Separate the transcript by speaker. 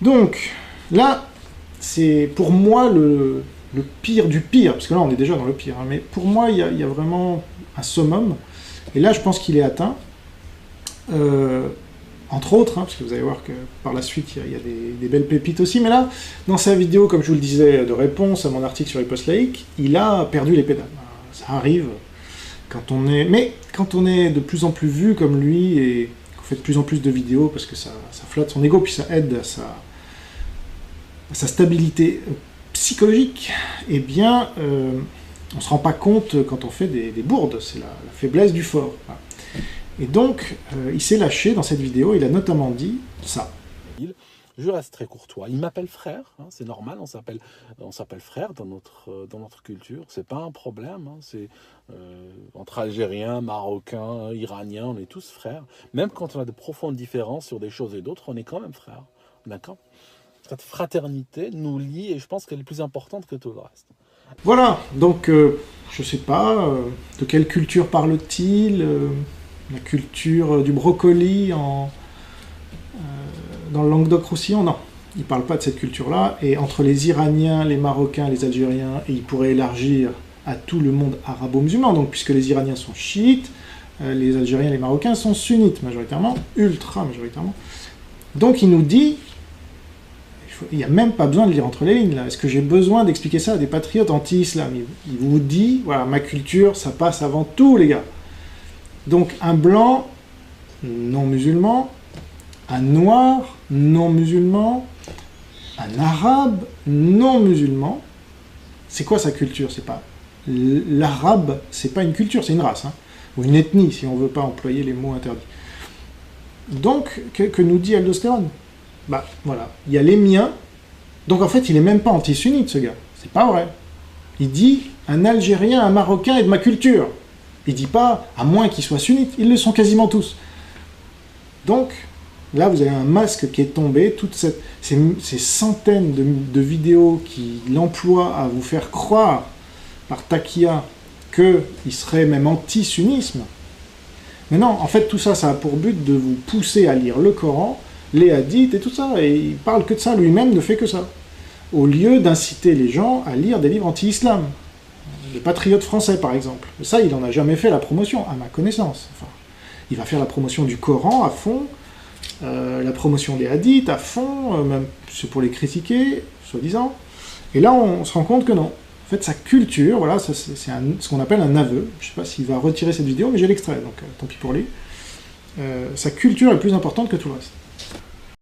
Speaker 1: Donc, là, c'est pour moi le pire du pire, parce que là on est déjà dans le pire, hein, mais pour moi il y a vraiment un summum, et là je pense qu'il est atteint, entre autres, hein, parce que vous allez voir que par la suite il y a des belles pépites aussi, mais là, dans sa vidéo, comme je vous le disais, de réponse à mon article sur riposte laïque, il a perdu les pédales. Ça arrive quand on est... Mais quand on est de plus en plus vu comme lui, et qu'on fait de plus en plus de vidéos, parce que ça flatte son ego, puis ça aide à sa stabilité psychologique, eh bien, on ne se rend pas compte quand on fait des bourdes, c'est la faiblesse du fort. Voilà. Et donc, il s'est lâché dans cette vidéo, il a notamment dit ça.
Speaker 2: Je reste très courtois. Il m'appelle frère, hein, c'est normal, on s'appelle frère dans notre culture, c'est pas un problème, hein, c'est entre Algériens, Marocains, Iraniens, on est tous frères. Même quand on a de profondes différences sur des choses et d'autres, on est quand même frères, d'accord? Cette fraternité nous lie et je pense qu'elle est plus importante que tout le reste.
Speaker 1: Voilà, donc je sais pas, de quelle culture parle-t-il, la culture du brocoli dans le Languedoc-Roussillon? Non, il parle pas de cette culture-là, et entre les Iraniens, les Marocains, les Algériens, et il pourrait élargir à tout le monde arabo-musulman, donc puisque les Iraniens sont chiites, les Algériens et les Marocains sont sunnites majoritairement, ultra majoritairement. Donc il nous dit... Il n'y a même pas besoin de lire entre les lignes, là. Est-ce que j'ai besoin d'expliquer ça à des patriotes anti-islam? Il vous dit, voilà, ma culture, ça passe avant tout, les gars. Donc, un blanc non musulman, un noir non musulman, un arabe non musulman, c'est quoi sa culture? C'est pas... L'arabe, c'est pas une culture, c'est une race, hein, ou une ethnie, si on veut pas employer les mots interdits. Donc, que nous dit Aldostérone? Bah, voilà, il y a les miens, donc en fait, il est même pas anti-sunnite, ce gars. C'est pas vrai. Il dit un Algérien, un Marocain est de ma culture. Il dit pas, à moins qu'ils soient sunnites, ils le sont quasiment tous. Donc, là, vous avez un masque qui est tombé, toutes ces centaines de vidéos qui l'emploient à vous faire croire, par taquilla, qu'il serait même anti-sunnisme. Mais non, en fait, tout ça, ça a pour but de vous pousser à lire le Coran, les hadiths et tout ça, et il parle que de ça, lui-même ne fait que ça. Au lieu d'inciter les gens à lire des livres anti-islam. Les patriotes français, par exemple. Ça, il n'en a jamais fait la promotion, à ma connaissance. Enfin, il va faire la promotion du Coran à fond, la promotion des hadiths à fond, même c'est pour les critiquer, soi-disant. Et là, on se rend compte que non. En fait, sa culture, voilà, c'est ce qu'on appelle un aveu. Je ne sais pas s'il va retirer cette vidéo, mais j'ai l'extrait, donc tant pis pour lui. Sa culture est plus importante que tout le reste.